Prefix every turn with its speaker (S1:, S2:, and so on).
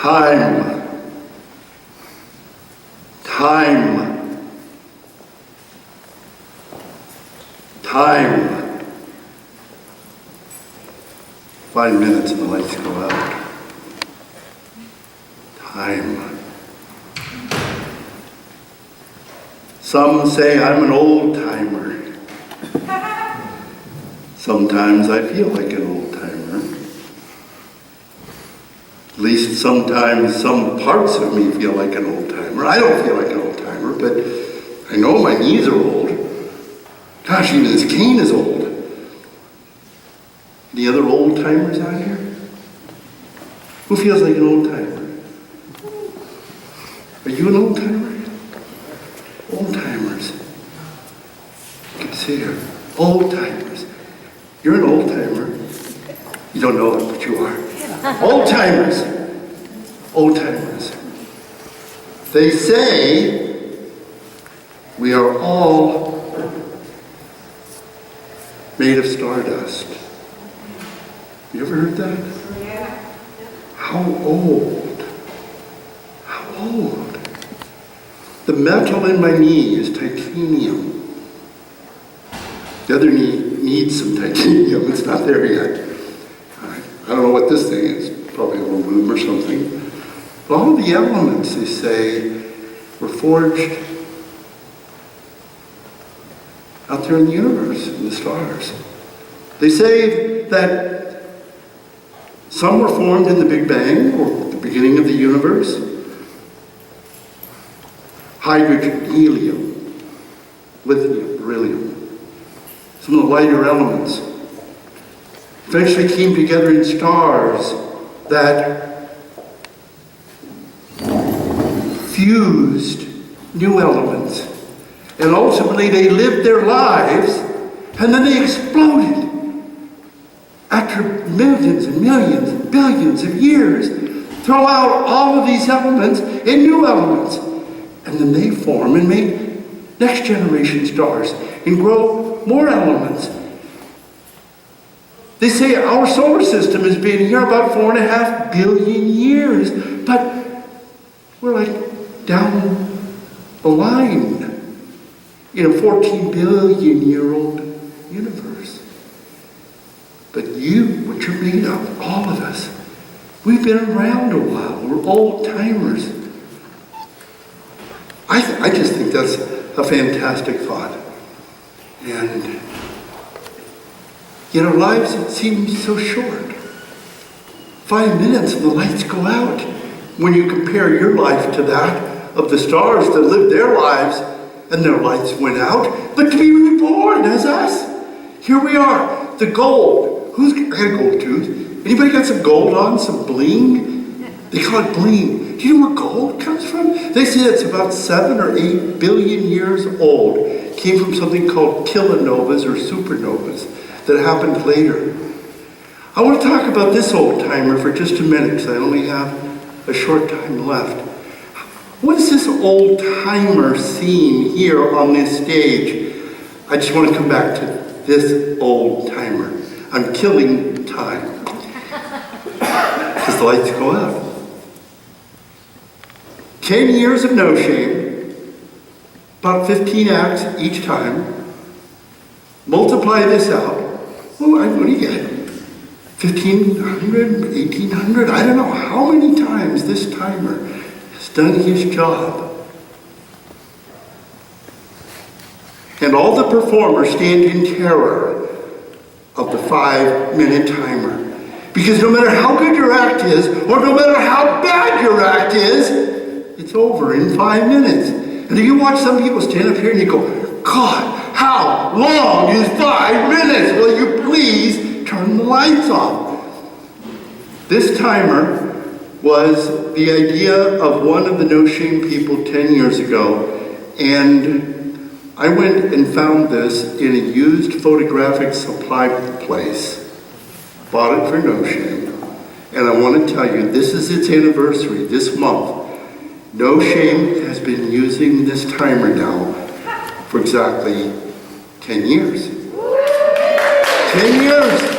S1: Time. Time. Time. 5 minutes and the lights go out. Time. Some say I'm an old timer. Sometimes I feel like an old timer. At least sometimes some parts of me feel like an old timer. I don't feel like an old timer, but I know my knees are old. Gosh, even this cane is old. Any other old timers out here? Who feels like an old timer? Are you an old timer? Old timers. Good to see you. Old timers. You're an old timer. You don't know it, but you are. Old timers. Old timers. They say we are all made of stardust. You ever heard that? Yeah. How old? How old? The metal in my knee is titanium. The other knee needs some titanium. It's not there yet. I don't know what this thing is. Probably aluminum or something. But all the elements, they say, were forged out there in the universe, in the stars. They say that some were formed in the Big Bang, or the beginning of the universe. Hydrogen, helium, lithium, beryllium. Some of the lighter elements eventually came together in stars that fused new elements. And ultimately they lived their lives and then they exploded. After millions and millions and billions of years, throw out all of these elements and new elements. And then they form and make next generation stars and grow more elements. They say our solar system has been here about 4.5 billion years, but we're like down the line in a 14 billion year old universe. But you, what you're made of, all of us, we've been around a while. We're old timers. I just think that's a fantastic thought. And yet our lives seem so short. 5 minutes and the lights go out. When you compare your life to that of the stars that lived their lives and their lights went out, but to be reborn as us. Here we are, the gold. Who's got a gold tooth? Anybody got some gold on, some bling? They call it bling. Do you know where gold comes from? They say it's about 7 or 8 billion years old. It came from something called kilonovas or supernovas that happened later. I want to talk about this old timer for just a minute because I only have a short time left. What is this old timer scene here on this stage? I just want to come back to this old timer. I'm killing time because the lights go out. 10 years of No Shame, about 15 acts each time. Multiply this out. Well, what do you get? 1,500, 1,800? I don't know how many times this timer has done his job. And all the performers stand in terror of the 5-minute timer. Because no matter how good your act is, or no matter how bad your act is, it's over in 5 minutes. And you watch some people stand up here and you go, God, how long is 5 minutes? Will you please turn the lights off? This timer was the idea of one of the No Shame people 10 years ago. And I went and found this in a used photographic supply place. Bought it for No Shame. And I want to tell you, this is its anniversary this month. No Shame has been using this timer now for exactly 10 years. 10 years.